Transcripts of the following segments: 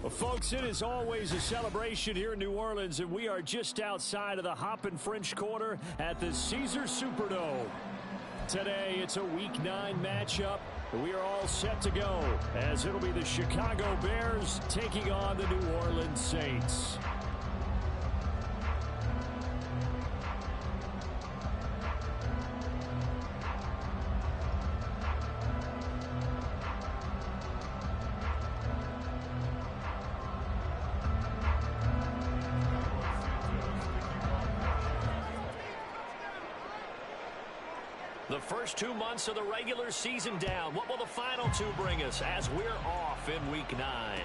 Well, folks, it is always a celebration here in New Orleans, and we are just outside of the Hoppin' French Quarter at the Caesars Superdome. Today, it's a Week 9 matchup. We are all set to go, as it'll be the Chicago Bears taking on the New Orleans Saints. The first 2 months of the regular season down. What will the final 2 bring us as we're off in Week 9?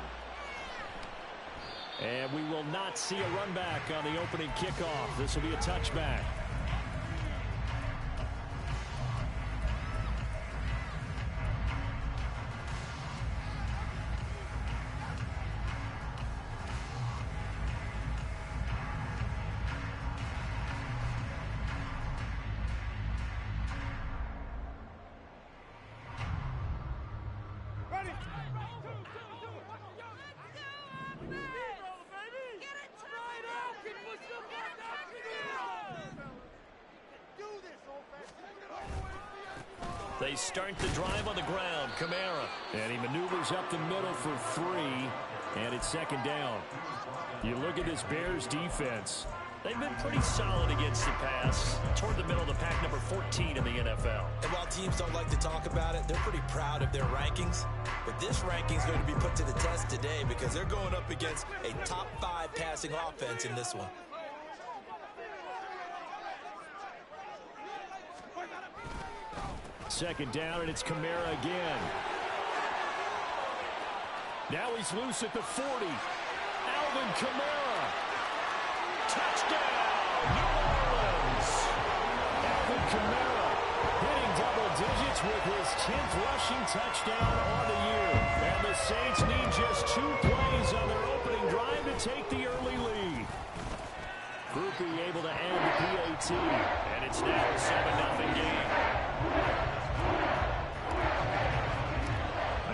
And we will not see a run back on the opening kickoff. This will be a touchback. They start the drive on the ground. Kamara. And he maneuvers up the middle for 3. And it's second down. You look at this Bears defense. They've been pretty solid against the pass. Toward the middle of the pack, number 14 in the NFL. And while teams don't like to talk about it, they're pretty proud of their rankings. But this ranking is going to be put to the test today because they're going up against a top 5 passing offense in this one. Second down, and it's Kamara again. Now he's loose at the 40. Alvin Kamara. Touchdown, New Orleans. Alvin Kamara hitting double digits with his 10th rushing touchdown on the year. And the Saints need just 2 plays on their opening drive to take the early lead. Groupie able to end the PAT. And it's now a 7-0 game.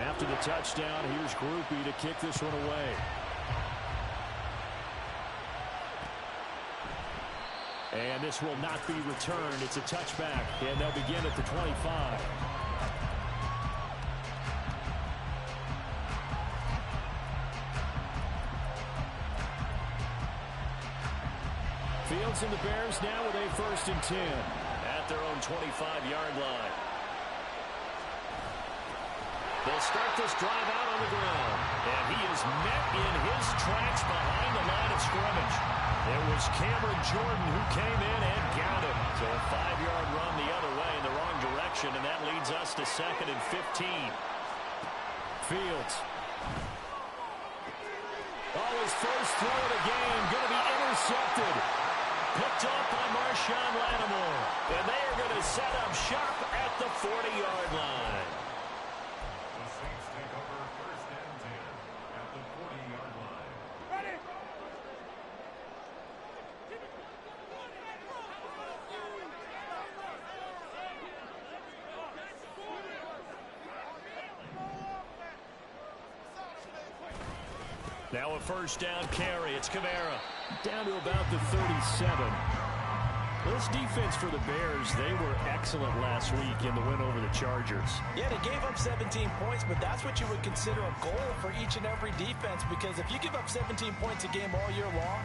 After the touchdown, here's Groupie to kick this one away. And this will not be returned. It's a touchback, and they'll begin at the 25. Fields and the Bears now with a 1st and 10 at their own 25-yard line. They'll start this drive out on the ground. And he is met in his tracks behind the line of scrimmage. It was Cameron Jordan who came in and got him. So a 5-yard run the other way in the wrong direction, and that leads us to 2nd and 15. Fields. Oh, his first throw of the game going to be intercepted. Picked up by Marshawn Lattimore. And they are going to set up shop at the 40-yard line. Now a 1st down carry. It's Kamara. Down to about the 37. This defense for the Bears, they were excellent last week in the win over the Chargers. Yeah, they gave up 17 points, but that's what you would consider a goal for each and every defense, because if you give up 17 points a game all year long,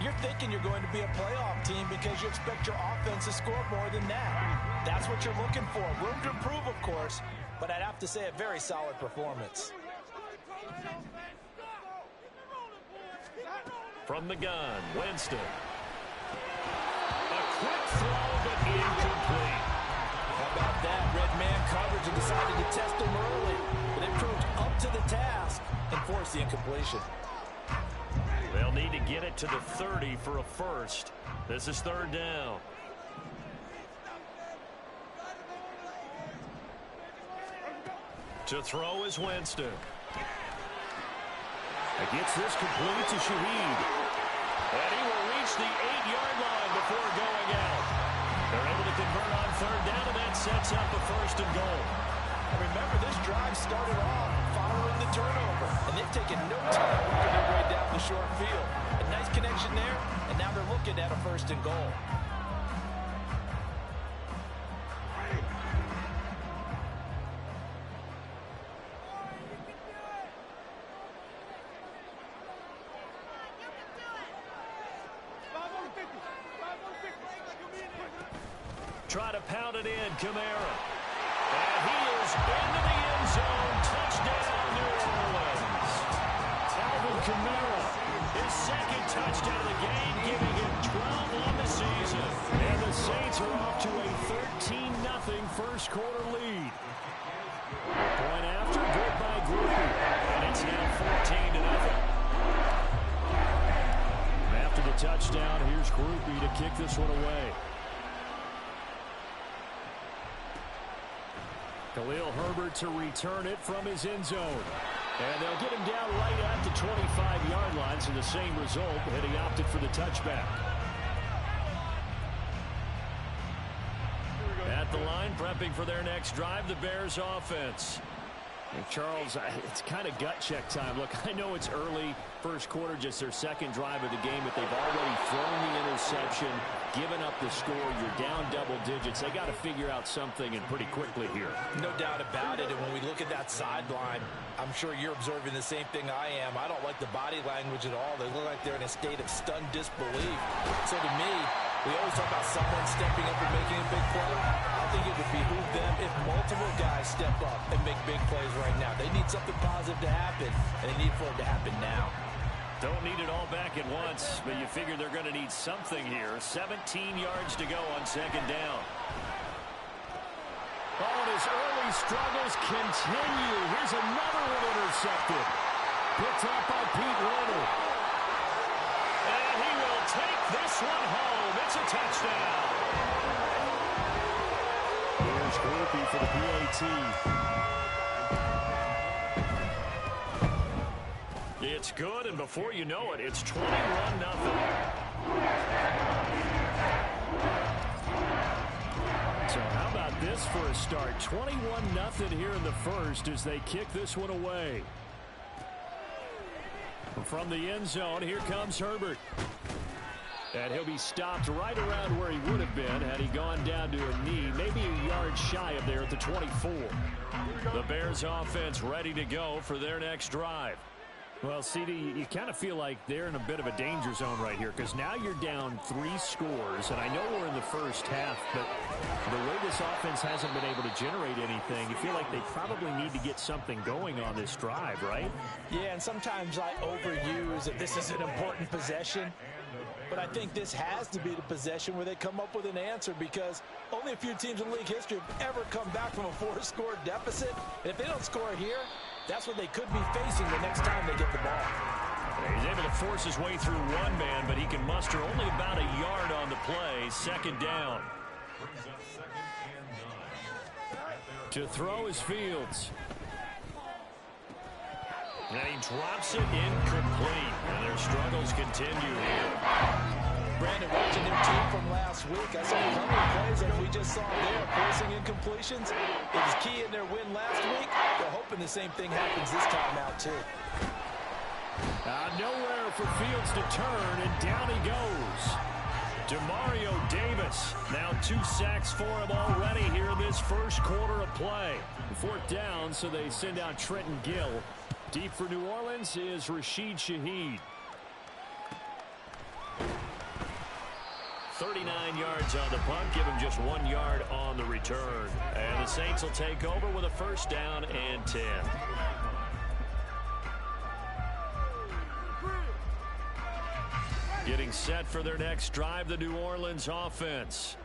you're thinking you're going to be a playoff team because you expect your offense to score more than that. That's what you're looking for. Room to improve, of course, but I'd have to say a very solid performance. From the gun, Winston. A quick throw, but incomplete. How about that? Red man coverage and decided to test him early, but it proved up to the task and forced the incompletion. They'll need to get it to the 30 for a first. This is 3rd down. To throw is Winston. Gets this complete to Shaheed. And he will reach the 8-yard line before going out. They're able to convert on 3rd down, and that sets up a 1st and goal. And remember, this drive started off countering the turnover. And they've taken no time working their way down the short field. A nice connection there, and now they're looking at a 1st and goal. Try to pound it in, Kamara. And he is into the end zone. Touchdown, New Orleans. Alvin Kamara, his 2nd touchdown of the game, giving him 12 on the season. And the Saints are off to a 13-0 first quarter lead. Point after, good by Groupie. And it's now 14-0. After the touchdown, here's Groupie to kick this one away. Khalil Herbert to return it from his end zone. And they'll get him down right at the 25-yard line, so the same result, and he opted for the touchback. At the line, prepping for their next drive, the Bears offense. And Charles, it's kind of gut check time. Look, I know it's early, first quarter, just their 2nd drive of the game, but they've already thrown the interception, given up the score. You're down double digits. They got to figure out something, and pretty quickly here. No doubt about it. And when we look at that sideline, I'm sure you're observing the same thing I am. I don't like the body language at all. They look like they're in a state of stunned disbelief. So to me, we always talk about someone stepping up and making a big play. I think it would behoove them if multiple guys step up and make big plays right now. They need something positive to happen, and they need for it to happen now. Don't need it all back at once, but you figure they're going to need something here. 17 yards to go on 2nd down. Oh, and his early struggles continue. Here's another one intercepted. Picked up by Pete Werner. And he will take this one home. It's a touchdown. Here's Groupie for the PAT. It's good, and before you know it, it's 21-0. So how about this for a start? 21-0 here in the first as they kick this one away. From the end zone, here comes Herbert. And he'll be stopped right around where he would have been had he gone down to a knee, maybe a yard shy of there at the 24. The Bears offense ready to go for their next drive. Well, CD, you kind of feel like they're in a bit of a danger zone right here because now you're down 3 scores, and I know we're in the first half, but the way this offense hasn't been able to generate anything, you feel like they probably need to get something going on this drive, right? Yeah, and sometimes I overuse that this is an important possession, but I think this has to be the possession where they come up with an answer because only a few teams in league history have ever come back from a 4-score deficit, and if they don't score here, that's what they could be facing the next time they get the ball. He's able to force his way through one man, but he can muster only about a yard on the play. 2nd down. To throw is Fields. And he drops it incomplete. And their struggles continue here. Brandon, watching their team from last week, I saw a couple of plays like we just saw there, forcing incompletions. It was key in their win last week. They're hoping the same thing happens this time out, too. Nowhere for Fields to turn, and down he goes. Demario Davis, now 2 sacks for him already here in this first quarter of play. 4th down, so they send out Trenton Gill. Deep for New Orleans is Rashid Shaheed. 39 yards on the punt, give him just 1 yard on the return. And the Saints will take over with a 1st down and 10. Getting set for their next drive, the New Orleans offense.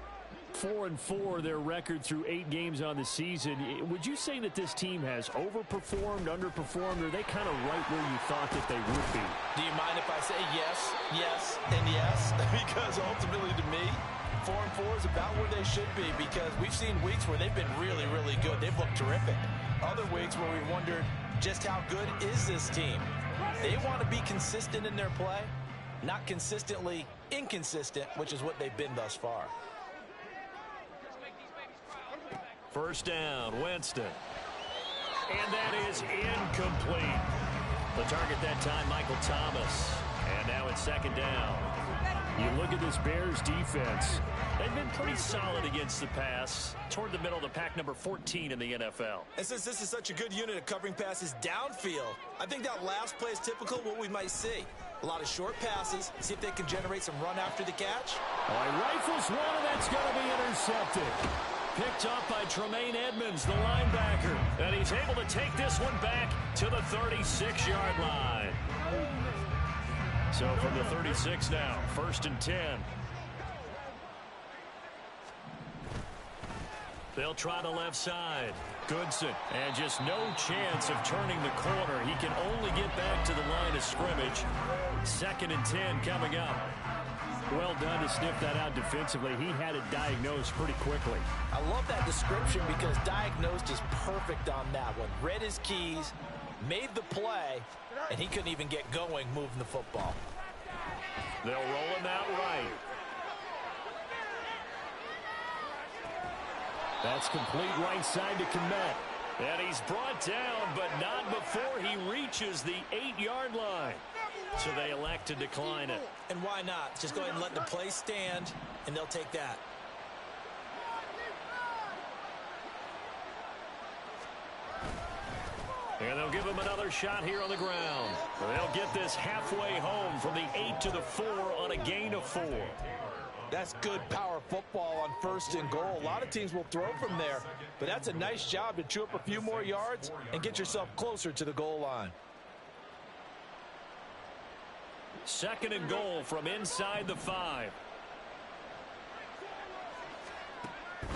4-4 their record through 8 games on the season. Would you say that this team has overperformed, underperformed, or are they kind of right where you thought that they would be? Do you mind if I say yes, yes, and yes? Because ultimately to me, 4-4 is about where they should be because we've seen weeks where they've been really, really good. They've looked terrific. Other weeks where we wondered just how good is this team. They want to be consistent in their play, not consistently inconsistent, which is what they've been thus far. 1st down, Winston. And that is incomplete. The target that time, Michael Thomas. And now it's second down. You look at this Bears defense. They've been pretty solid against the pass. Toward the middle of the pack, number 14 in the NFL. And since this is such a good unit of covering passes downfield, I think that last play is typical of what we might see. A lot of short passes. See if they can generate some run after the catch. Oh, he rifles one, and that's going to be intercepted. Picked up by Tremaine Edmonds, the linebacker. And he's able to take this one back to the 36-yard line. So from the 36 now, 1st and 10. They'll try the left side. Goodson, and just no chance of turning the corner. He can only get back to the line of scrimmage. 2nd and 10 coming up. Well done to sniff that out defensively. He had it diagnosed pretty quickly. I love that description because diagnosed is perfect on that one. Read his keys, made the play, and he couldn't even get going moving the football. They'll roll him out right. That's complete right side to Kmet. And he's brought down, but not before he reaches the 8-yard line. So they elect to decline it. And why not? Just go ahead and let the play stand, and they'll take that. And they'll give him another shot here on the ground. They'll get this halfway home from the 8 to the 4 on a gain of 4. That's good power football on 1st and goal. A lot of teams will throw from there, but that's a nice job to chew up a few more yards and get yourself closer to the goal line. 2nd and goal from inside the 5.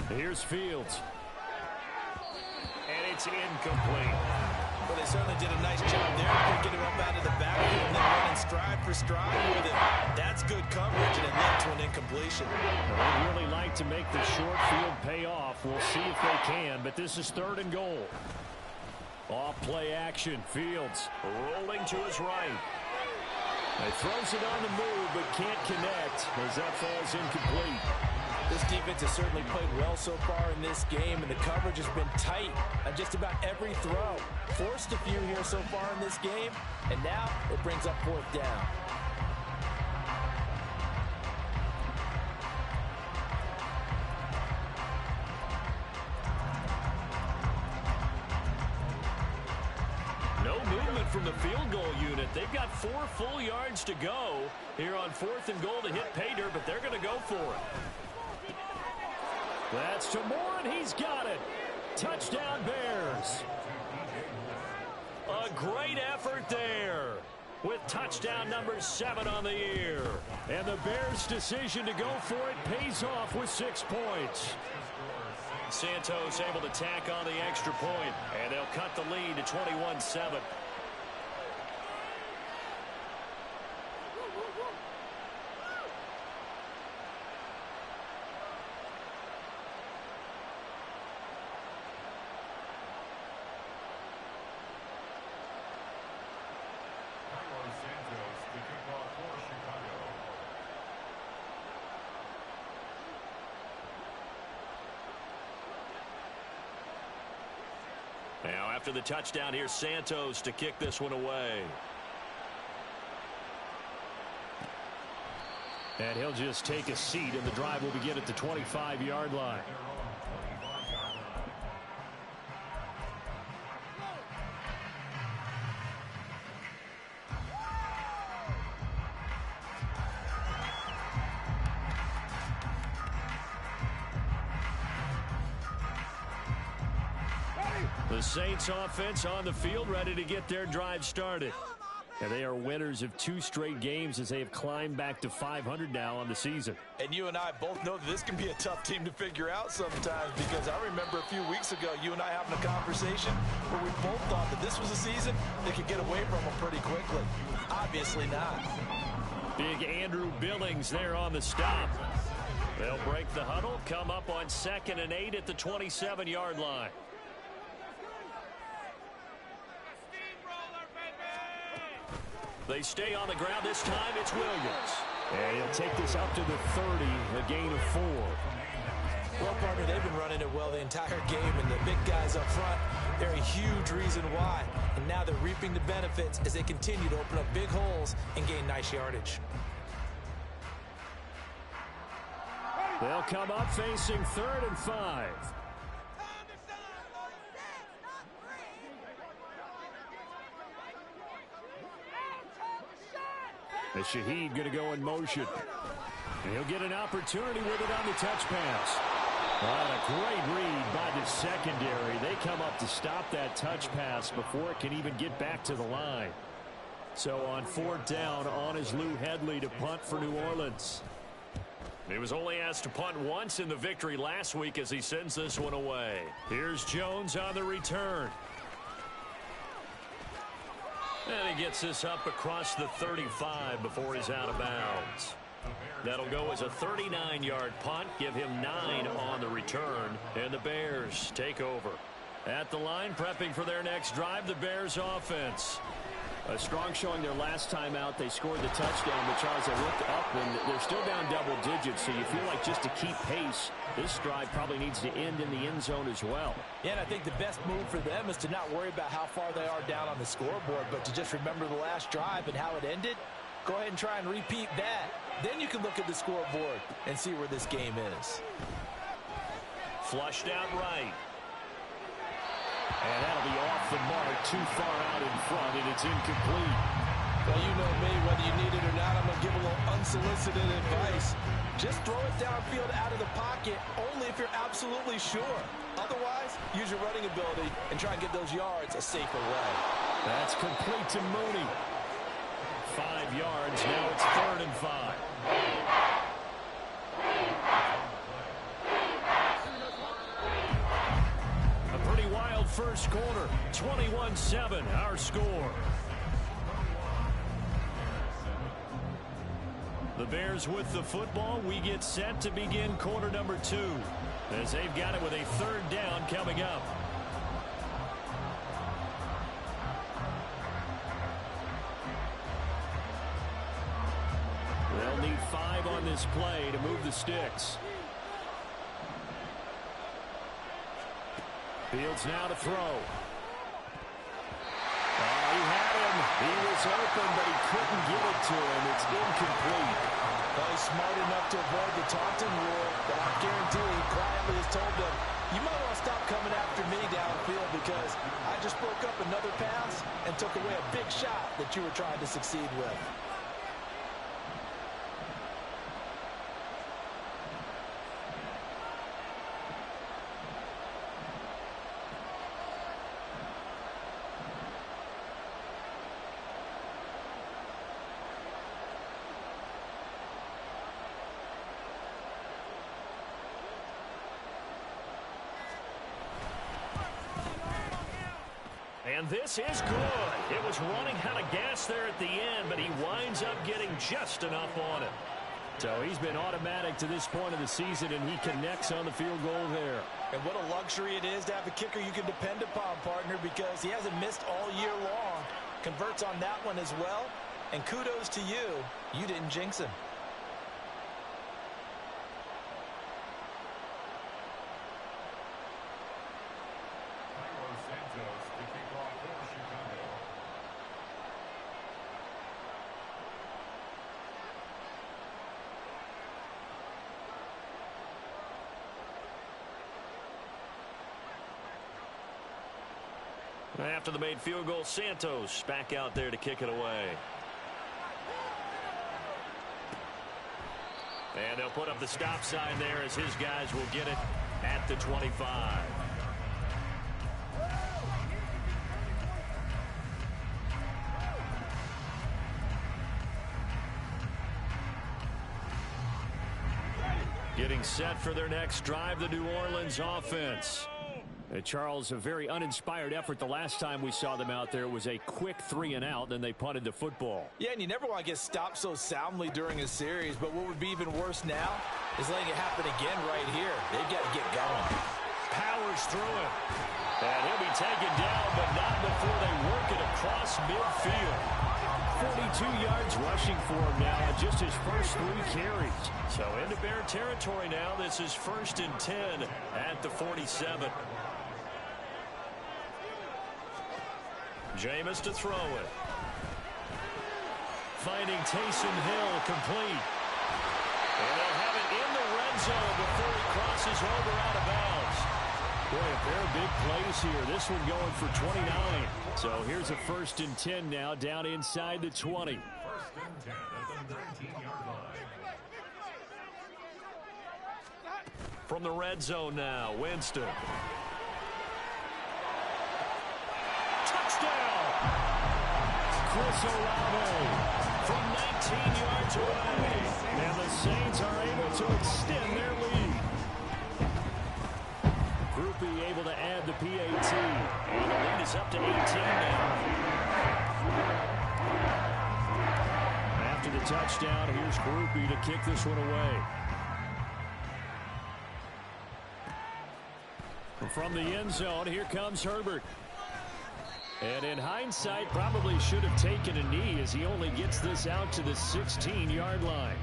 Here's Fields. And it's incomplete. Well, they certainly did a nice job there. Picking him up out of the backfield and then running stride for stride with it. That's good coverage, and it led to an incompletion. They'd really like to make the short field pay off. We'll see if they can, but this is 3rd and goal. Off play action. Fields rolling to his right. He throws it on the move, but can't connect as that falls incomplete. This defense has certainly played well so far in this game, and the coverage has been tight on just about every throw. Forced a few here so far in this game, and now it brings up 4th down. No movement from the field goal unit. They've got 4 full yards to go here on 4th and goal to hit pay dirt, but they're going to go for it. That's to Moore, and he's got it. Touchdown, Bears. A great effort there with touchdown number 7 on the year. And the Bears' decision to go for it pays off with 6 points. Santos able to tack on the extra point, and they'll cut the lead to 21-7. Now, after the touchdown, here's Santos to kick this one away. And he'll just take a seat, and the drive will begin at the 25-yard line. The Saints offense on the field, ready to get their drive started. And they are winners of 2 straight games as they have climbed back to 500 now on the season. And you and I both know that this can be a tough team to figure out sometimes, because I remember a few weeks ago you and I having a conversation where we both thought that this was a season that could get away from them pretty quickly. Obviously not. Big Andrew Billings there on the stop. They'll break the huddle, come up on 2nd and 8 at the 27-yard line. They stay on the ground. This time it's Williams. And he'll take this up to the 30, a gain of 4. Well, partner, they've been running it well the entire game, and the big guys up front, They're a huge reason why. And now they're reaping the benefits as they continue to open up big holes and gain nice yardage. They'll come up facing 3rd and 5. And Shaheed going to go in motion. And he'll get an opportunity with it on the touch pass. What a great read by the secondary. They come up to stop that touch pass before it can even get back to the line. So on 4th down, on is Lou Hedley to punt for New Orleans. He was only asked to punt once in the victory last week as he sends this one away. Here's Jones on the return. And he gets this up across the 35 before he's out of bounds. That'll go as a 39-yard punt, give him 9 on the return, and the Bears take over. At the line, prepping for their next drive, the Bears offense. A strong showing their last time out. They scored the touchdown, but Charles, they looked up and they're still down double digits, so you feel like just to keep pace, this drive probably needs to end in the end zone as well. Yeah, and I think the best move for them is to not worry about how far they are down on the scoreboard, but to just remember the last drive and how it ended. Go ahead and try and repeat that. Then you can look at the scoreboard and see where this game is. Flushed out right. And that'll be off the mark, too far out in front, and it's incomplete. Well, you know me, whether you need it or not, I'm going to give a little unsolicited advice. Just throw it downfield out of the pocket, only if you're absolutely sure. Otherwise, use your running ability and try and get those yards a safer way. That's complete to Mooney. 5 yards, now it's 3rd and 5. A pretty wild first quarter. 21-7, our score. The Bears with the football. We get set to begin quarter number 2 as they've got it with a 3rd down coming up. They'll need 5 on this play to move the sticks. Fields now to throw. He had him. He was open, but he couldn't get it to him. It's incomplete. Well, he's smart enough to avoid the taunting rule, but I guarantee he quietly has told them, you might want to stop coming after me downfield because I just broke up another pass and took away a big shot that you were trying to succeed with. And this is good. It was running out of gas there at the end, but he winds up getting just enough on it. So he's been automatic to this point of the season, and he connects on the field goal there. And what a luxury it is to have a kicker you can depend upon, partner, because he hasn't missed all year long. Converts on that one as well. And kudos to you. You didn't jinx him. After the made field goal, Santos back out there to kick it away. And they'll put up the stop sign there as his guys will get it at the 25. Getting set for their next drive, the New Orleans offense. Charles, a very uninspired effort the last time we saw them out there. It was a quick 3 and out, then they punted the football. Yeah, and you never want to get stopped so soundly during a series, but what would be even worse now is letting it happen again right here. They've got to get going. Powers through it. And he'll be taken down, but not before they work it across midfield. 42 yards rushing for him now on just his first 3 carries. So into Bear territory now. This is 1st and 10 at the 47. Jameis to throw it. Finding Taysom Hill complete. And they'll have it in the red zone before he crosses over out of bounds. Boy, a pair of big plays here. This one going for 29. So here's a 1st and 10 now down inside the 20. 1st and 10 at the 19-yard line. From the red zone now, Winston. Touchdown! Chris Olave from 19 yards away. And the Saints are able to extend their lead. Groupie able to add the PAT. And the lead is up to 18 now. After the touchdown, here's Groupie to kick this one away. From the end zone, here comes Herbert. And in hindsight, probably should have taken a knee as he only gets this out to the 16-yard line.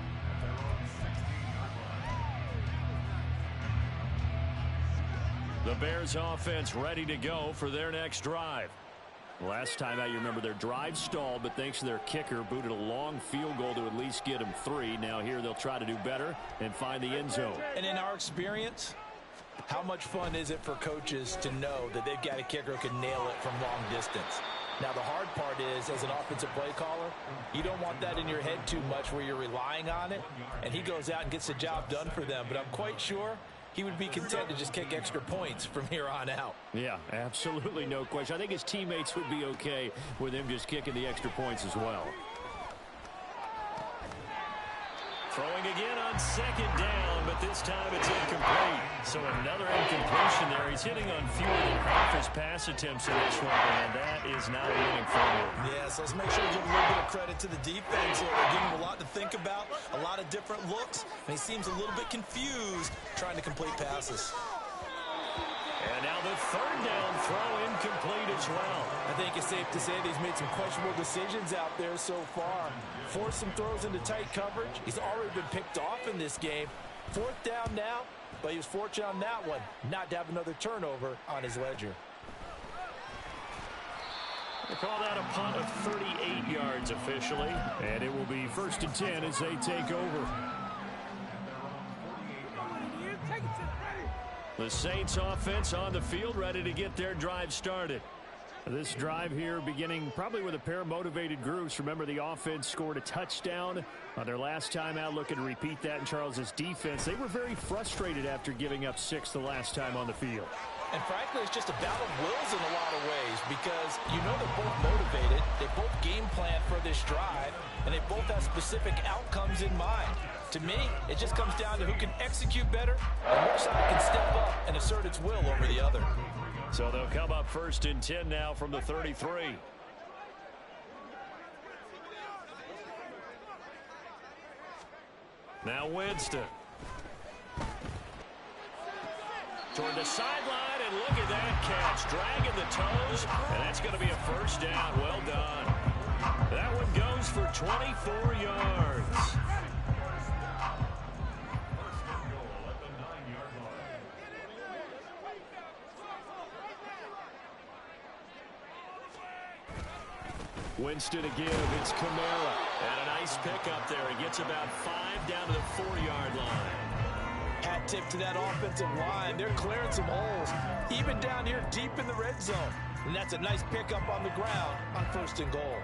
The Bears offense ready to go for their next drive. Last time out, you remember their drive stalled, but thanks to their kicker, booted a long field goal to at least get them 3. Now here they'll try to do better and find the end zone. And in our experience, how much fun is it for coaches to know that they've got a kicker who can nail it from long distance? Now, the hard part is, as an offensive play caller, you don't want that in your head too much where you're relying on it, and he goes out and gets the job done for them. But I'm quite sure he would be content to just kick extra points from here on out. Yeah, absolutely no question. I think his teammates would be okay with him just kicking the extra points as well. Throwing again on 2nd down, but this time it's incomplete. So another incompletion there. He's hitting on fewer than half his pass attempts in this one, and that is not winning for him. Yeah, so let's make sure we give a little bit of credit to the defense. They're giving him a lot to think about, a lot of different looks, and he seems a little bit confused trying to complete passes. And now the 3rd down throw incomplete as well. I think it's safe to say that he's made some questionable decisions out there so far. Forced some throws into tight coverage. He's already been picked off in this game. 4th down now, but he was fortunate on that one not to have another turnover on his ledger. They call that a punt of 38 yards officially. And it will be 1st and 10 as they take over. The Saints offense on the field ready to get their drive started. This drive here beginning probably with a pair of motivated groups. Remember, the offense scored a touchdown on their last time out. Looking to repeat that in Charles's defense. They were very frustrated after giving up 6 the last time on the field. And frankly, it's just a battle of wills in a lot of ways because you know they're both motivated. They both game plan for this drive, and they both have specific outcomes in mind. To me, it just comes down to who can execute better and which side can step up and assert its will over the other. So they'll come up 1st and 10 now from the 33. Now Winston. Toward the sideline, and look at that catch. Dragging the toes, and that's going to be a 1st down. Well done. That one goes for 24 yards. Winston to give. It's Kamara. And a nice pickup there. He gets about 5 down to the 4-yard line. Hat tip to that offensive line. They're clearing some holes, even down here deep in the red zone. And that's a nice pickup on the ground on 1st and goal.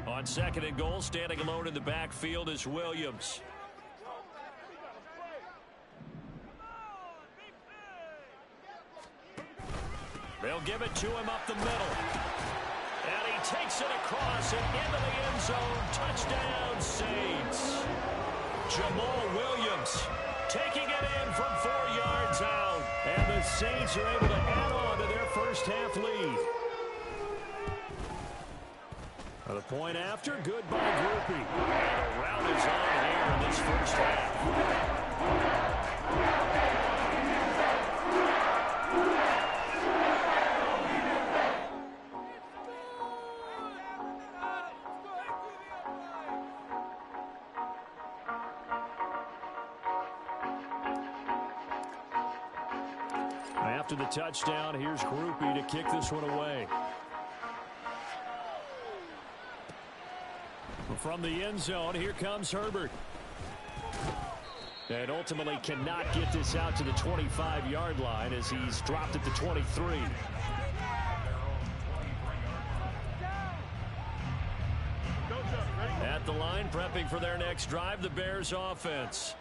On 2nd and goal, standing alone in the backfield is Williams. They'll give it to him up the middle. And he takes it across and into the end zone. Touchdown, Saints. Jamal Williams taking it in from 4 yards out. And the Saints are able to add on to their 1st half lead. The point after, good by Groupie. And the route is on here in this 1st half. after the touchdown. Here's Groupie to kick this one away. From the end zone, here comes Herbert. And ultimately cannot get this out to the 25-yard line as he's dropped at the 23. At the line, prepping for their next drive, the Bears offense.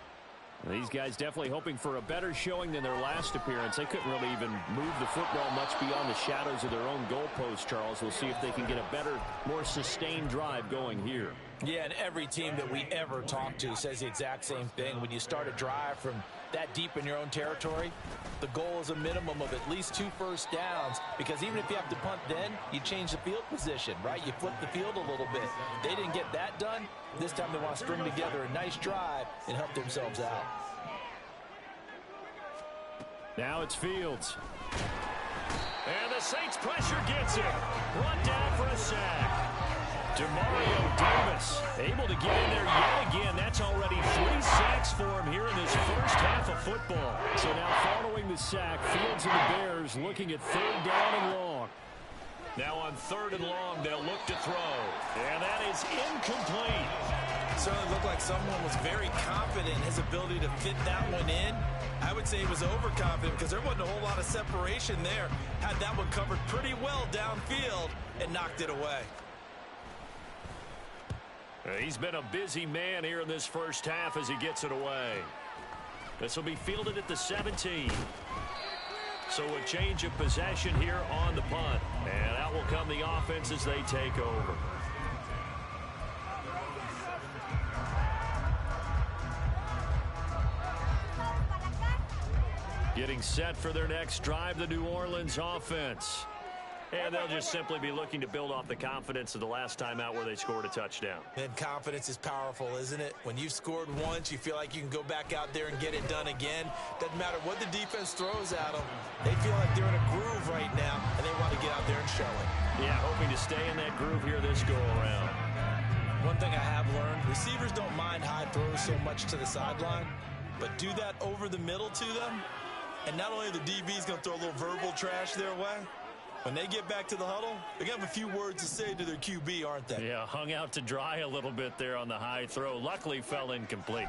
These guys definitely hoping for a better showing than their last appearance. They couldn't really even move the football much beyond the shadows of their own goalpost, Charles. We'll see if they can get a better, more sustained drive going here. Yeah, and every team that we ever talk to says the exact same thing. When you start a drive from that deep in your own territory, the goal is a minimum of at least 2 first downs, because even if you have to punt then, you change the field position, right? You flip the field a little bit. They didn't get that done. This time they want to string together a nice drive and help themselves out. Now it's Fields. And the Saints pressure gets him. Run down for a sack. Demario Davis able to get in there yet again. That's already 3 sacks for him here in this first half of football. So now following the sack, Fields and the Bears looking at 3rd down and long. Now on 3rd and long, they'll look to throw. And that is incomplete. It certainly looked like someone was very confident in his ability to fit that one in. I would say he was overconfident because there wasn't a whole lot of separation there. Had that one covered pretty well downfield and knocked it away. He's been a busy man here in this first half as he gets it away. This will be fielded at the 17. So a change of possession here on the punt. And out will come the offense as they take over. Getting set for their next drive, the New Orleans offense. And they'll just simply be looking to build off the confidence of the last time out where they scored a touchdown. And confidence is powerful, isn't it? When you've scored once, you feel like you can go back out there and get it done again. Doesn't matter what the defense throws at them. They feel like they're in a groove right now, and they want to get out there and show it. Yeah, hoping to stay in that groove here this go-around. One thing I have learned, receivers don't mind high throws so much to the sideline, but do that over the middle to them, and not only are the DBs going to throw a little verbal trash their way, when they get back to the huddle, they're going to have a few words to say to their QB, aren't they? Yeah, hung out to dry a little bit there on the high throw. Luckily fell incomplete.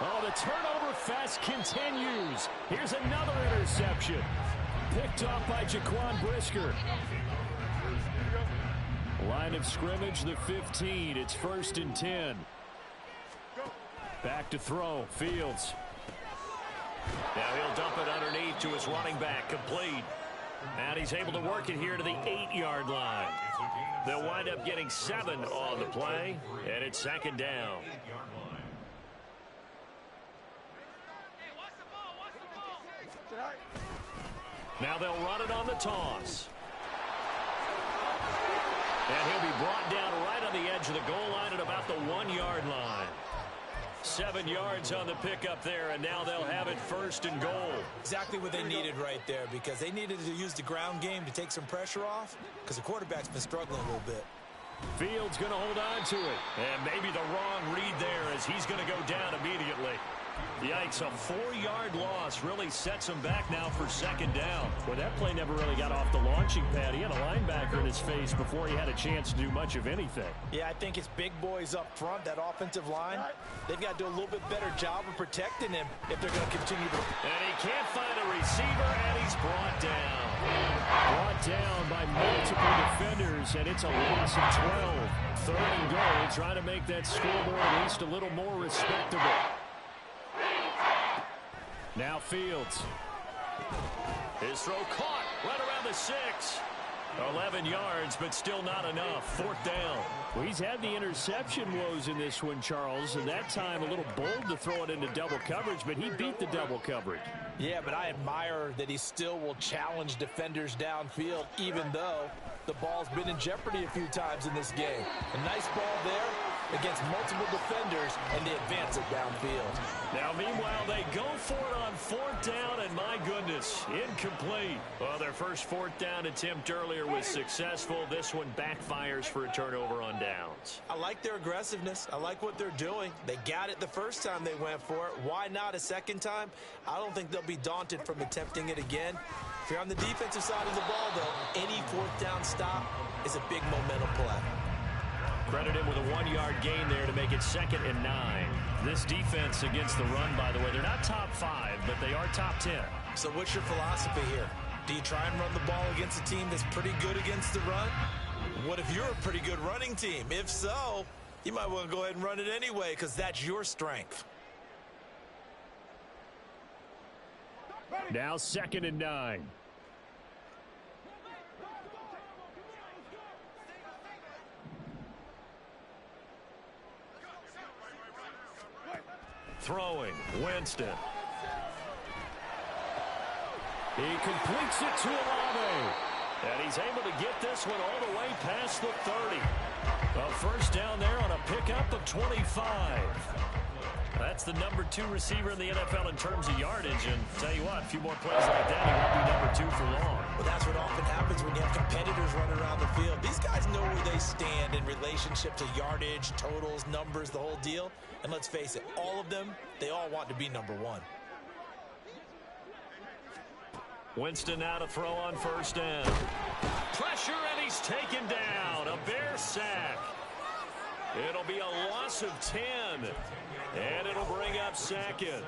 Oh, the turnover fest continues. Here's another interception. Picked off by Jaquan Brisker. Line of scrimmage, the 15. It's 1st and 10. Back to throw. Fields. Now he'll dump it underneath to his running back, complete. And he's able to work it here to the 8-yard line. They'll wind up getting 7 on the play, and it's 2nd down. Now they'll run it on the toss. And he'll be brought down right on the edge of the goal line at about the 1-yard line. 7 yards on the pickup there, and now they'll have it 1st and goal. Exactly what they needed right there, because they needed to use the ground game to take some pressure off, because the quarterback's been struggling a little bit. Fields going to hold on to it. And maybe the wrong read there as he's going to go down immediately. Yikes, a 4-yard loss really sets him back now for 2nd down. Well, that play never really got off the launching pad. He had a linebacker in his face before he had a chance to do much of anything. Yeah, I think it's big boys up front, that offensive line. They've got to do a little bit better job of protecting him if they're going to continue to... And he can't find a receiver, and he's brought down. Brought down by multiple defenders, and it's a loss of 12. 3rd and goal, trying to make that scoreboard at least a little more respectable. Now Fields. His throw caught right around the 6. 11 yards, but still not enough. 4th down. Well, he's had the interception woes in this one, Charles, and that time a little bold to throw it into double coverage, but he beat the double coverage. Yeah, but I admire that he still will challenge defenders downfield, even though the ball's been in jeopardy a few times in this game. A nice ball there. against multiple defenders, and they advance it downfield. Now, meanwhile, they go for it on 4th down, and my goodness, incomplete. Well, their first 4th down attempt earlier was successful. This one backfires for a turnover on downs. I like their aggressiveness. I like what they're doing. They got it the first time they went for it. Why not a second time? I don't think they'll be daunted from attempting it again. If you're on the defensive side of the ball, though, any 4th down stop is a big momentum play. Credit him with a 1-yard gain there to make it 2nd and 9. This defense against the run, by the way, they're not top 5, but they are top 10. So what's your philosophy here? Do you try and run the ball against a team that's pretty good against the run? What if you're a pretty good running team? If so, you might want to go ahead and run it anyway because that's your strength. Now 2nd and 9. Throwing, Winston. He completes it to Olave. And he's able to get this one all the way past the 30. A first down there on a pickup of 25. That's the number 2 receiver in the NFL in terms of yardage. And tell you what, a few more plays like that, he won't be number 2 for long. Well, that's what often happens when you have competitors running around the field. These guys know where they stand in relationship to yardage, totals, numbers, the whole deal. And let's face it, all of them, they all want to be number 1. Winston now to throw on first down. Pressure, and he's taken down. A Bear sack. It'll be a loss of 10. And it'll bring up 2nd.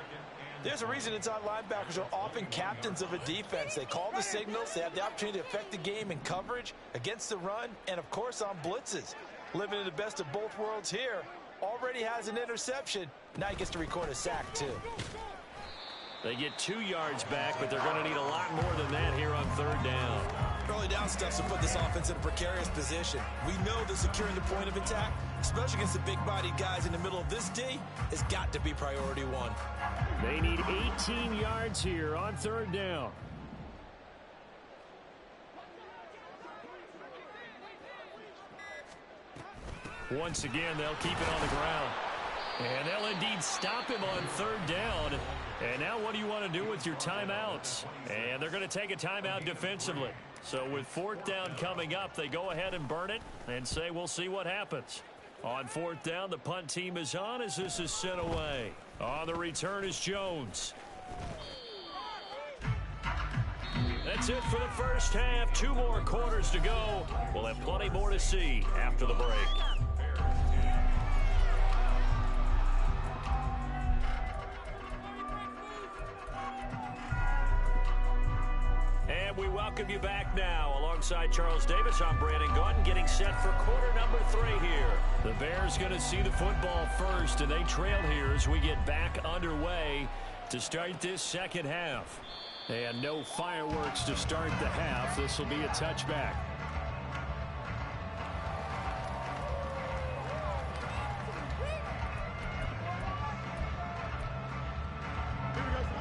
There's a reason inside linebackers are often captains of a defense. They call the signals. They have the opportunity to affect the game in coverage, against the run, and, of course, on blitzes. Living in the best of both worlds here. Already has an interception. Now he gets to record a sack, too. They get 2 yards back, but they're going to need a lot more than that here on 3rd down. Early down stuff to put this offense in a precarious position. We know that securing the point of attack, especially against the big-bodied guys in the middle of this D, has got to be priority 1. They need 18 yards here on 3rd down. Once again, they'll keep it on the ground. And they'll indeed stop him on 3rd down. And now what do you want to do with your timeouts? And they're going to take a timeout defensively. So with 4th down coming up, they go ahead and burn it and say we'll see what happens. On 4th down, the punt team is on as this is sent away. On the return is Jones. That's it for the first half. 2 more quarters to go. We'll have plenty more to see after the break. And we welcome you back now. Alongside Charles Davis, I'm Brandon Gaudin, getting set for quarter number 3 here. The Bears going to see the football first, and they trail here as we get back underway to start this 2nd half. And no fireworks to start the half. This will be a touchback.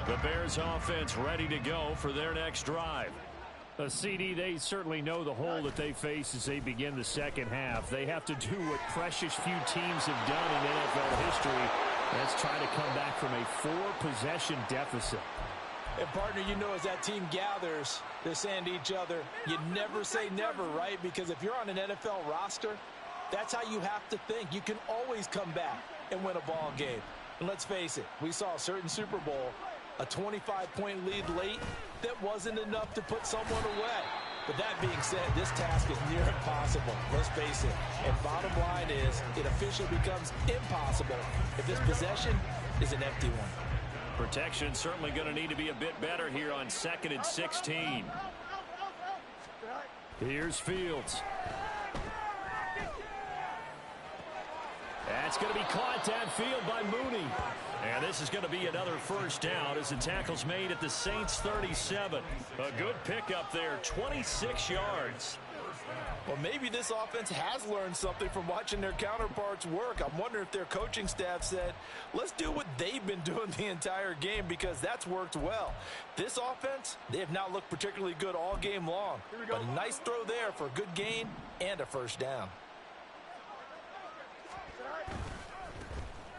The Bears offense ready to go for their next drive. CD, they certainly know the hole that they face as they begin the 2nd half. They have to do what precious few teams have done in NFL history. That's try to come back from a 4-possession deficit. And, partner, you know as that team gathers, they're saying to each other, you never say never, right? Because if you're on an NFL roster, that's how you have to think. You can always come back and win a ball game. And let's face it, we saw a certain Super Bowl, a 25-point lead late, that wasn't enough to put someone away. But that being said, this task is near impossible. Let's face it. And bottom line is, it officially becomes impossible if this possession is an empty one. Protection certainly going to need to be a bit better here on 2nd and 16. Here's Fields. That's going to be caught downfield by Mooney. And this is going to be another first down as the tackle's made at the Saints 37. A good pickup there, 26 yards. Well, maybe this offense has learned something from watching their counterparts work. I'm wondering if their coaching staff said, let's do what they've been doing the entire game because that's worked well. This offense, they have not looked particularly good all game long. But a nice throw there for a good gain and a first down.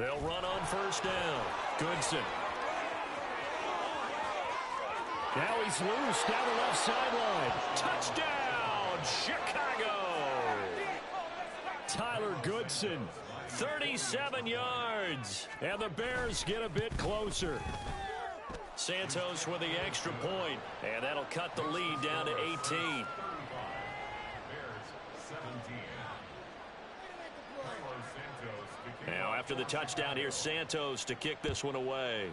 They'll run on first down. Goodson. Now he's loose down the left sideline. Touchdown, Chicago! Tyler Goodson, 37 yards. And the Bears get a bit closer. Santos with the extra point, and that'll cut the lead down to 18. Now after the touchdown, here's Santos to kick this one away.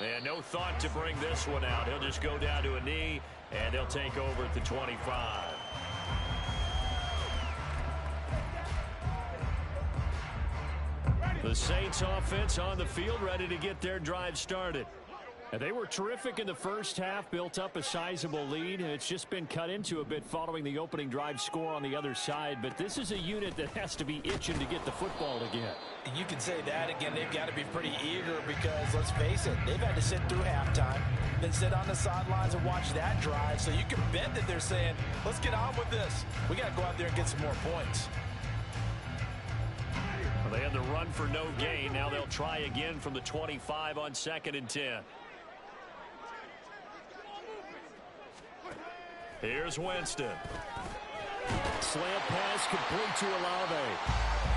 And no thought to bring this one out. He'll just go down to a knee, and they'll take over at the 25. The Saints offense on the field, ready to get their drive started. And they were terrific in the first half, built up a sizable lead. It's just been cut into a bit following the opening drive score on the other side. But this is a unit that has to be itching to get the football again. You can say that again. They've got to be pretty eager because, let's face it, they've had to sit through halftime, then sit on the sidelines and watch that drive. So you can bet that they're saying, let's get on with this. We got to go out there and get some more points. Well, they had the run for no gain. Now they'll try again from the 25 on 2nd and 10. Here's Winston. Slant pass complete to Olave.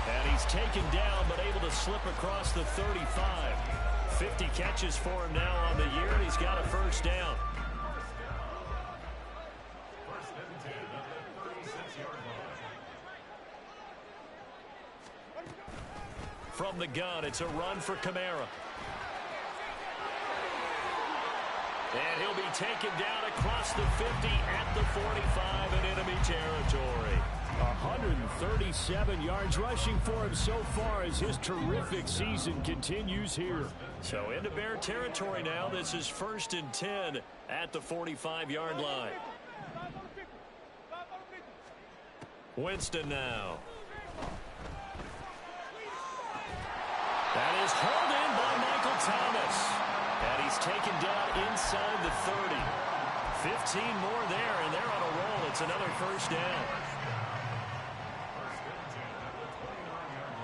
And he's taken down but able to slip across the 35. 50 catches for him now on the year, and he's got a first down. First and 10 at the 36-yard line. From the gun, it's a run for Kamara. And he'll be taken down across the 50 at the 45 in enemy territory. 137 yards rushing for him so far as his terrific season continues here. So into Bear territory now. This is 1st and 10 at the 45-yard line. Winston now. That is hauled in by Michael Thomas. And he's taken down inside the 30. 15 more there, and they're on a roll. It's another first down. First and 10 at the 29-yard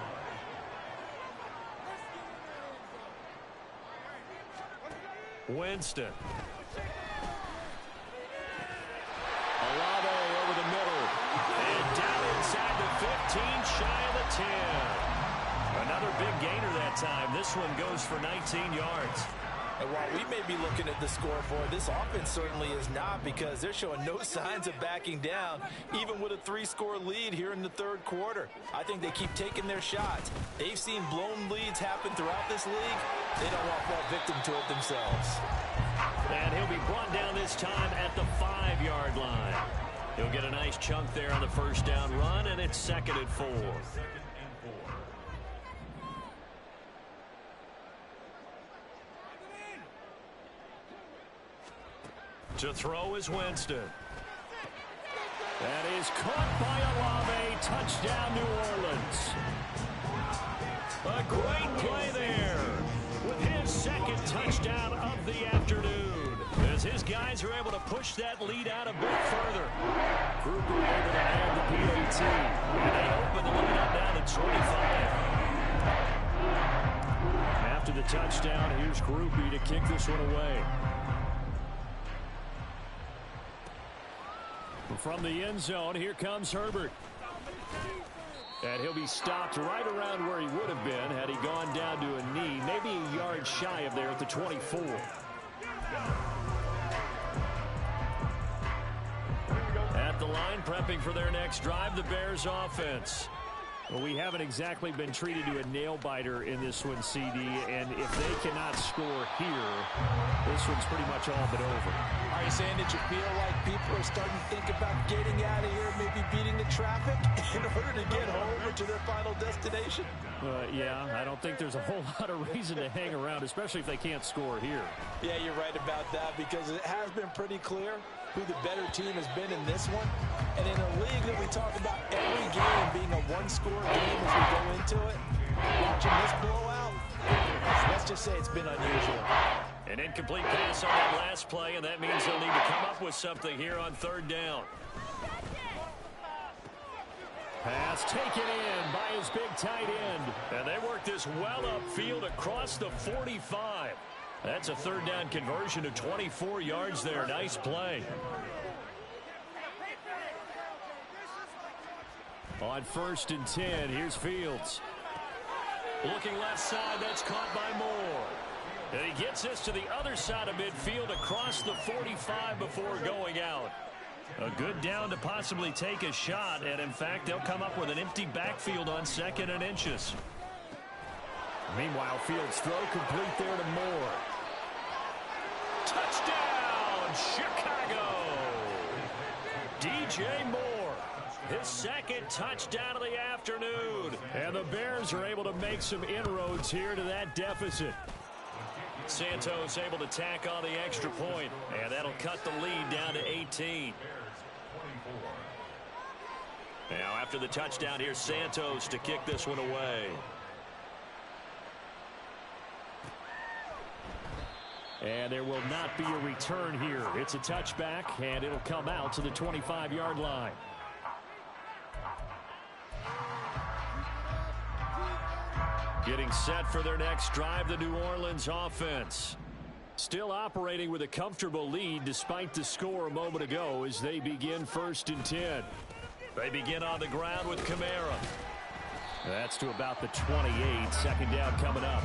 line. Winston. Olave over the middle. And down inside the 15, shy of the 10. Another big gainer that time. This one goes for 19 yards. And while we may be looking at the scoreboard, this offense certainly is not, because they're showing no signs of backing down, even with a 3-score lead here in the third quarter. I think they keep taking their shots. They've seen blown leads happen throughout this league. They don't want to fall victim to it themselves. And he'll be brought down this time at the 5-yard line. He'll get a nice chunk there on the first down run, and it's 2nd and 4. To throw is Winston. That is caught by Olave. Touchdown, New Orleans. A great play there with his 2nd touchdown of the afternoon, as his guys are able to push that lead out a bit further. Gruber able to add the PAT, and they open the lead up down to 25. After the touchdown, here's Gruber to kick this one away. From the end zone, here comes Herbert. And he'll be stopped right around where he would have been had he gone down to a knee, maybe a yard shy of there at the 24. At the line, prepping for their next drive, the Bears offense. Well, we haven't exactly been treated to a nail-biter in this one, CD, and if they cannot score here, this one's pretty much all but over. Are you saying that you feel like people are starting to think about getting out of here, maybe beating the traffic in order to get home or to their final destination? Yeah, I don't think there's a whole lot of reason to hang around, especially if they can't score here. Yeah, you're right about that, because it has been pretty clear who the better team has been in this one. And in a league that we talk about every game being a one-score game as we go into it, watching this blowout, let's just say it's been unusual. An incomplete pass on that last play, and that means they'll need to come up with something here on 3rd down. Pass taken in by his big tight end. And they work this well upfield across the 45. That's a third down conversion of 24 yards there. Nice play. On 1st and 10, here's Fields. Looking left side, that's caught by Moore. And he gets this to the other side of midfield across the 45 before going out. A good down to possibly take a shot, and in fact, they'll come up with an empty backfield on 2nd and inches. Meanwhile, Fields' throw complete there to Moore. Touchdown, Chicago! DJ Moore, his 2nd touchdown of the afternoon. And the Bears are able to make some inroads here to that deficit. Santos able to tack on the extra point, and that'll cut the lead down to 18. Now after the touchdown, here's Santos to kick this one away. And there will not be a return here. It's a touchback, and it'll come out to the 25-yard line. Getting set for their next drive, the New Orleans offense. Still operating with a comfortable lead despite the score a moment ago as they begin 1st and 10. They begin on the ground with Kamara. That's to about the 28. 2nd down coming up.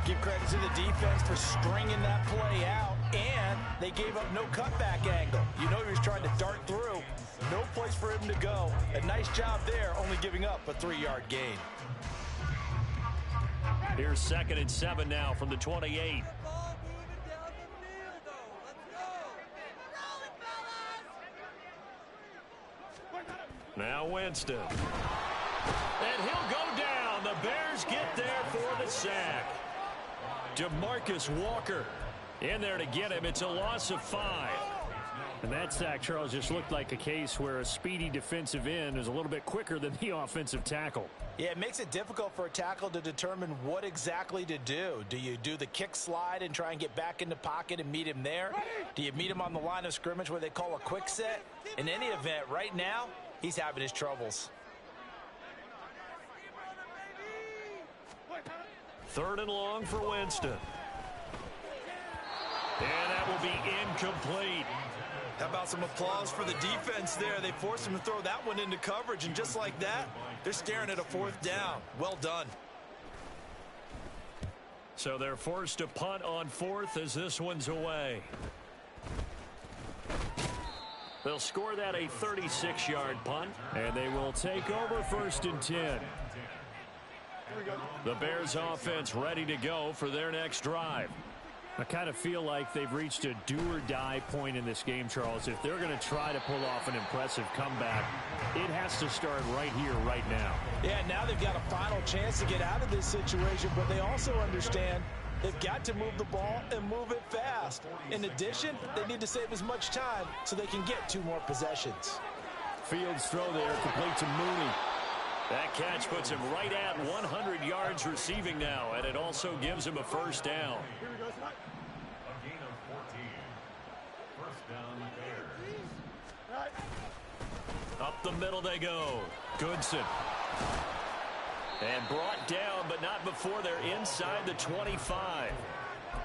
Give credit to the defense for stringing that play out, and they gave up no cutback angle. You know he was trying to dart through. No place for him to go. A nice job there, only giving up a 3-yard gain. Here's 2nd and 7 now from the 28. Now Winston. And he'll go down. The Bears get there for the sack. DeMarcus Walker in there to get him. It's a loss of 5. And that sack, Charles, just looked like a case where a speedy defensive end is a little bit quicker than the offensive tackle. Yeah, it makes it difficult for a tackle to determine what exactly to do. Do you do the kick slide and try and get back in the pocket and meet him there? Do you meet him on the line of scrimmage where they call a quick set? In any event, right now, he's having his troubles. 3rd and long for Winston. And that will be incomplete. How about some applause for the defense there? They forced him to throw that one into coverage, and just like that, they're staring at a 4th down. Well done. So they're forced to punt on 4th as this one's away. They'll score that a 36-yard punt, and they will take over 1st and 10. The Bears offense ready to go for their next drive. I kind of feel like they've reached a do-or-die point in this game, Charles. If they're going to try to pull off an impressive comeback, it has to start right here, right now. Yeah, now they've got a final chance to get out of this situation, but they also understand they've got to move the ball and move it fast. In addition, they need to save as much time so they can get 2 more possessions. Fields throw there, complete to Mooney. That catch puts him right at 100 yards receiving now, and it also gives him a 1st down. A gain of 14. 1st down, Bears. Up the middle they go. Goodson. And brought down, but not before they're inside the 25.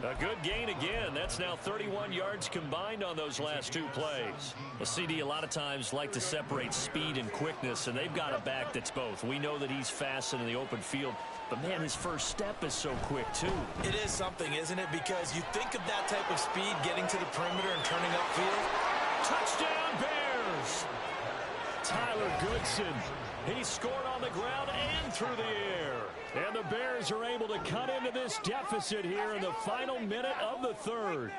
A good gain again. That's now 31 yards combined on those last 2 plays. Well, CD a lot of times like to separate speed and quickness, and they've got a back that's both. We know that he's fast in the open field, but, man, his first step is so quick, too. It is something, isn't it? Because you think of that type of speed getting to the perimeter and turning upfield. Touchdown, Bears! Tyler Goodson. He scored on the ground and through the air. And the Bears are able to cut into this deficit here in the final minute of the 3rd.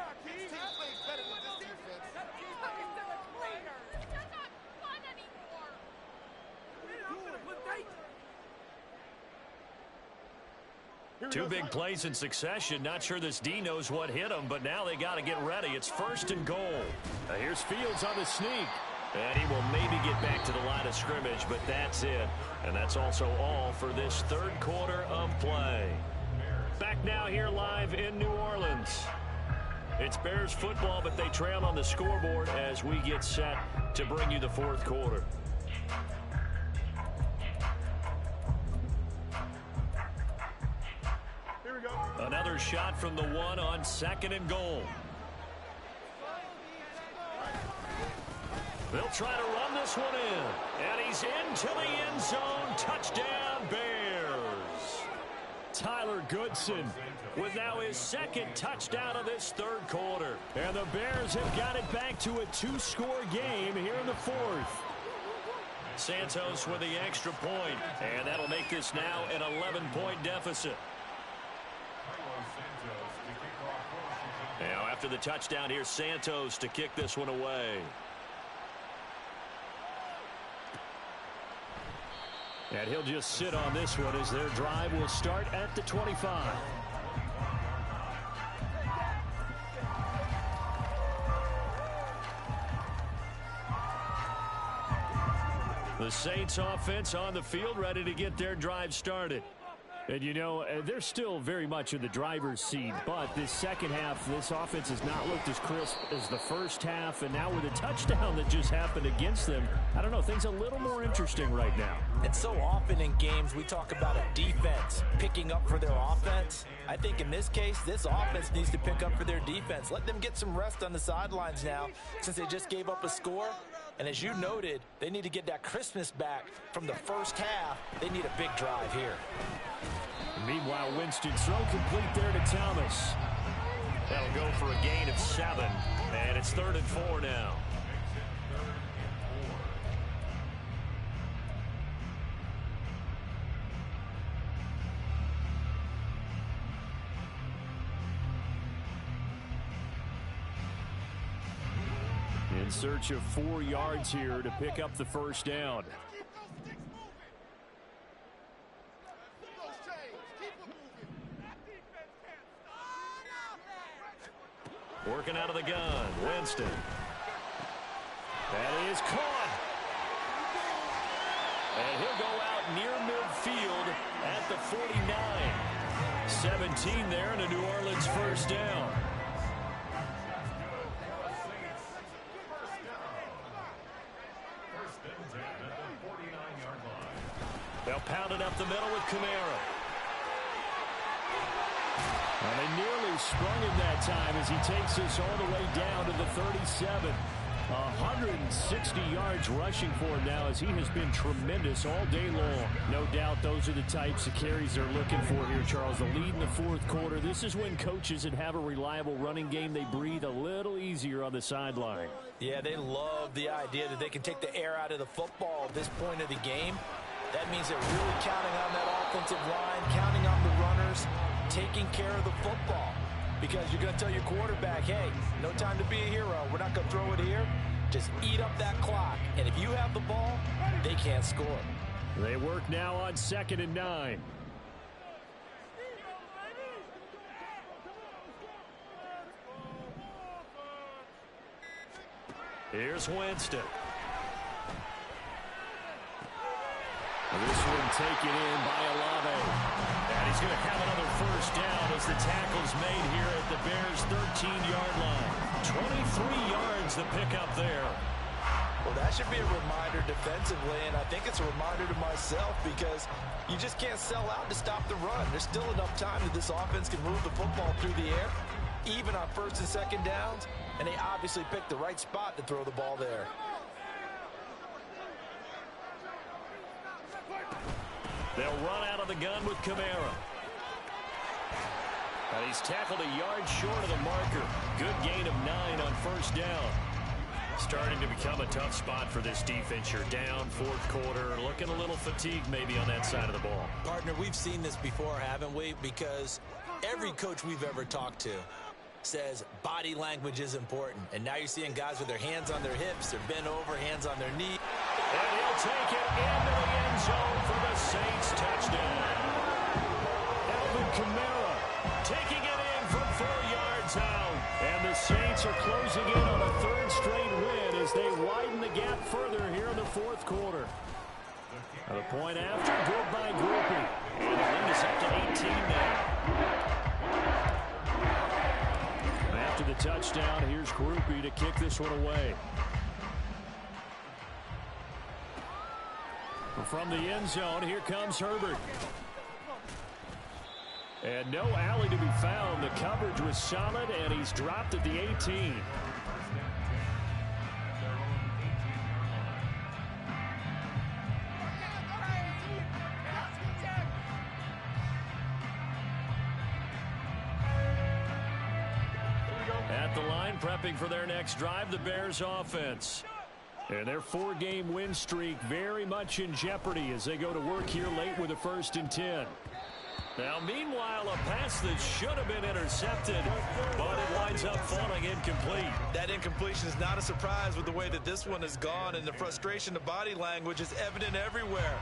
Two big plays in succession. Not sure this D knows what hit him, but now they got to get ready. It's 1st and goal. Now here's Fields on the sneak. And he will maybe get back to the line of scrimmage, but that's it. And that's also all for this 3rd quarter of play. Back now here live in New Orleans. It's Bears football, but they trail on the scoreboard as we get set to bring you the 4th quarter. Another shot from the one on 2nd and goal. They'll try to run this one in. And he's into the end zone. Touchdown, Bears. Tyler Goodson with now his 2nd touchdown of this 3rd quarter. And the Bears have got it back to a 2-score game here in the 4th. Santos with the extra point. And that'll make this now an 11-point deficit. Now after the touchdown, here's Santos to kick this one away. And he'll just sit on this one as their drive will start at the 25. The Saints offense on the field ready to get their drive started. And, you know, they're still very much in the driver's seat, but this second half, this offense has not looked as crisp as the first half, and now with a touchdown that just happened against them, I don't know, things a little more interesting right now. And so often in games we talk about a defense picking up for their offense. I think in this case, this offense needs to pick up for their defense. Let them get some rest on the sidelines now since they just gave up a score. And as you noted, they need to get that crispness back from the first half. They need a big drive here. Meanwhile, Winston throw complete there to Thomas. That'll go for a gain of 7. And it's 3rd and 4 now. In search of 4 yards here to pick up the first down. Working out of the gun, Winston. That is caught. And he'll go out near midfield at the 49. 17 there and a New Orleans first down. They'll pound it up the middle with Kamara. And they nearly sprung him that time as he takes us all the way down to the 37. 160 yards rushing for him now as he has been tremendous all day long. No doubt those are the types of carries they're looking for here, Charles. The lead in the 4th quarter. This is when coaches that have a reliable running game, they breathe a little easier on the sideline. Yeah, they love the idea that they can take the air out of the football at this point of the game. That means they're really counting on that offensive line, counting on the runners, taking care of the football. Because you're going to tell your quarterback, hey, no time to be a hero. We're not going to throw it here. Just eat up that clock. And if you have the ball, they can't score. They work now on 2nd and 9. Here's Winston. This one taken in by Olave. And he's going to have another first down as the tackle's made here at the Bears' 13-yard line. 23 yards to pick up there. Well, that should be a reminder defensively, and I think it's a reminder to myself because you just can't sell out to stop the run. There's still enough time that this offense can move the football through the air, even on 1st and 2nd downs, and they obviously picked the right spot to throw the ball there. They'll run out of the gun with Kamara. And he's tackled a yard short of the marker. Good gain of 9 on first down. Starting to become a tough spot for this defense. You're down 4th quarter. Looking a little fatigued maybe on that side of the ball. Partner, we've seen this before, haven't we? Because every coach we've ever talked to says body language is important. And now you're seeing guys with their hands on their hips, they're bent over, hands on their knee. And he'll take it into the end zone for the Saints touchdown. Alvin Kamara taking it in from 4 yards out. And the Saints are closing in on a 3rd straight win as they widen the gap further here in the 4th quarter. And the point after, good by Groupie. And the lead is up to 18 now. After the touchdown, here's Groupie to kick this one away. From the end zone, here comes Herbert. And no alley to be found. The coverage was solid, and he's dropped at the 18. At the line, prepping for their next drive, the Bears offense. And their 4-game win streak very much in jeopardy as they go to work here late with a 1st and 10. Now, meanwhile, a pass that should have been intercepted, but it winds up falling incomplete. That incompletion is not a surprise with the way that this one has gone, and the frustration of body language is evident everywhere.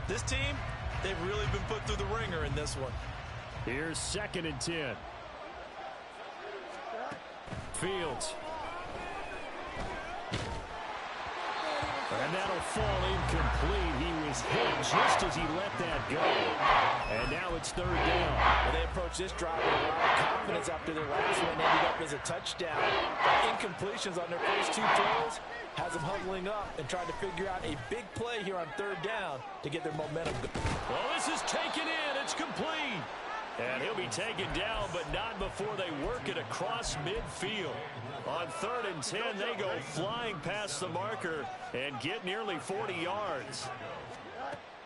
This team, they've really been put through the ringer in this one. Here's 2nd and 10. Fields. And that'll fall incomplete. He was hit just as he let that go. And now it's 3rd down. Well, they approach this drive with a lot of confidence after their last one ended up as a touchdown. The incompletions on their first 2 throws has them huddling up and trying to figure out a big play here on 3rd down to get their momentum going. Well, this is taken in. It's complete. And he'll be taken down, but not before they work it across midfield. On 3rd and 10, they go flying past the marker and get nearly 40 yards.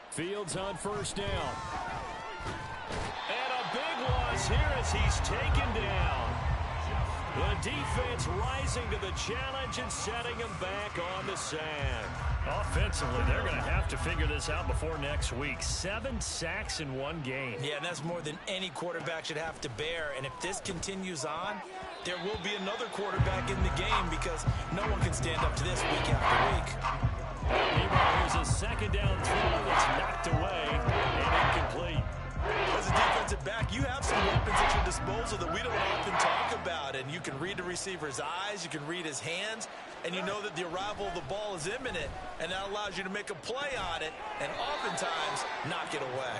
Fields on 1st down. And a big loss here as he's taken down. The defense rising to the challenge and setting him back on the sand. Offensively, they're going to have to figure this out before next week. 7 sacks in 1 game. Yeah, and that's more than any quarterback should have to bear. And if this continues on, there will be another quarterback in the game because no one can stand up to this week after week. Meanwhile, here's a 2nd down throw that's knocked away and incomplete. As a defensive back, you have some weapons at your disposal that we don't often talk about. And you can read the receiver's eyes, you can read his hands, and you know that the arrival of the ball is imminent. And that allows you to make a play on it and oftentimes knock it away.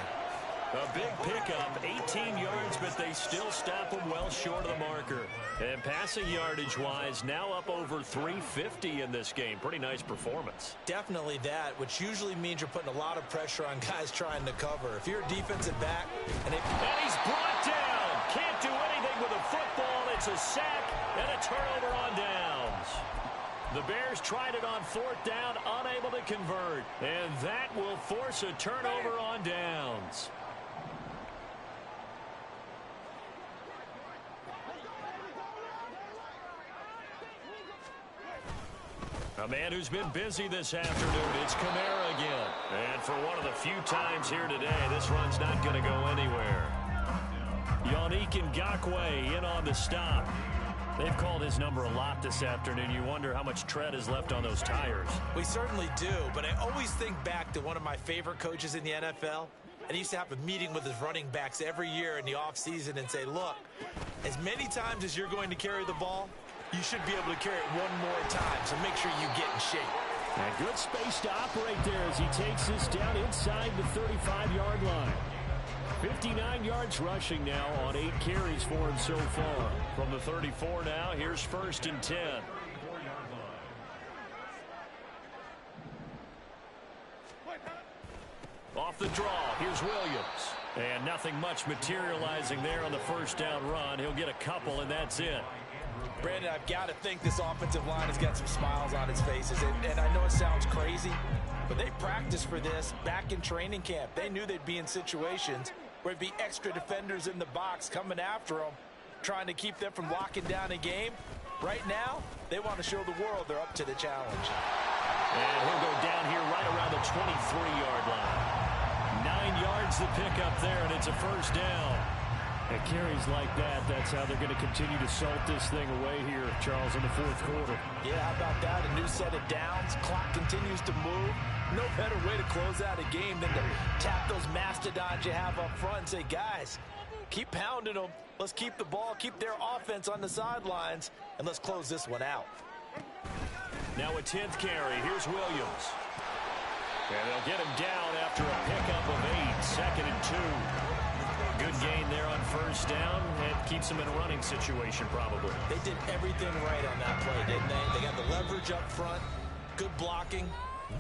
A big pickup, 18 yards, but they still stop him well short of the marker. And passing yardage-wise, now up over 350 in this game. Pretty nice performance. Definitely that, which usually means you're putting a lot of pressure on guys trying to cover. If you're a defensive back, and he's brought down. Can't do anything with a football. It's a sack and a turnover on downs. The Bears tried it on 4th down, unable to convert. And that will force a turnover on downs. A man who's been busy this afternoon, it's Kamara again. And for one of the few times here today, this run's not going to go anywhere. Yannick Ngakoue in on the stop. They've called his number a lot this afternoon. You wonder how much tread is left on those tires. We certainly do, but I always think back to one of my favorite coaches in the NFL. And he used to have a meeting with his running backs every year in the offseason and say, look, as many times as you're going to carry the ball, you should be able to carry it one more time, so make sure you get in shape. And good space to operate there as he takes this down inside the 35-yard line. 59 yards rushing now on 8 carries for him so far. From the 34 now, here's 1st and 10. Off the draw, here's Williams. And nothing much materializing there on the 1st down run. He'll get a couple, and that's it. Brandon, I've got to think this offensive line has got some smiles on its faces. And I know it sounds crazy, but they practiced for this back in training camp. They knew they'd be in situations where it'd be extra defenders in the box coming after them, trying to keep them from locking down a game. Right now, they want to show the world they're up to the challenge. And he'll go down here right around the 23-yard line. 9 yards to pick up there, and it's a 1st down. And carries like that, that's how they're going to continue to salt this thing away here, Charles, in the 4th quarter. Yeah, how about that? A new set of downs. Clock continues to move. No better way to close out a game than to tap those mastodons you have up front and say, guys, keep pounding them. Let's keep the ball, keep their offense on the sidelines, and let's close this one out. Now a 10th carry. Here's Williams. And they'll get him down after a pickup of 8. 2nd and 2. Good gain there on 1st down. It keeps them in a running situation probably. They did everything right on that play, didn't they? They got the leverage up front, good blocking,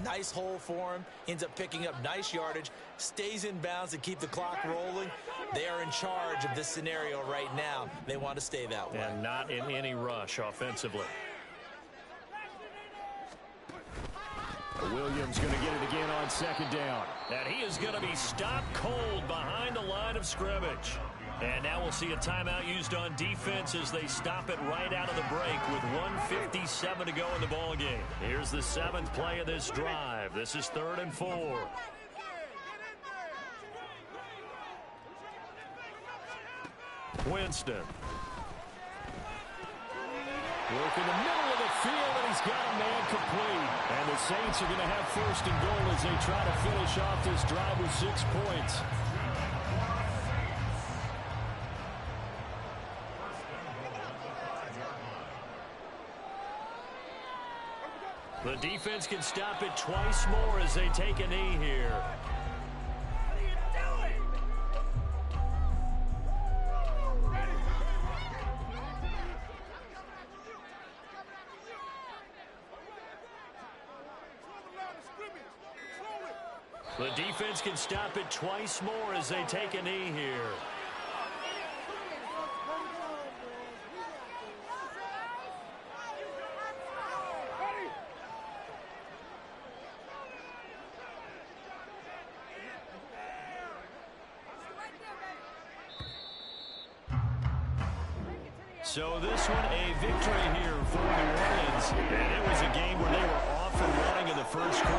Nice hole for him. Ends up picking up nice yardage. Stays in bounds to keep the clock rolling. They are in charge of this scenario right now. They want to stay that way. And not in any rush offensively. Williams going to get it again on second down. And he is going to be stopped cold behind the line of scrimmage. And now we'll see a timeout used on defense as they stop it right out of the break with 1:57 to go in the ballgame. Here's the 7th play of this drive. This is 3rd and 4. Winston. Work in the middle of the field, and he's got a man complete. And the Saints are going to have 1st and goal as they try to finish off this drive with 6 points. The defense can stop it twice more as they take a knee here. The defense can stop it twice more as they take a knee here. So this one a victory here for New Orleans. And it was a game where they were off and running in the first quarter.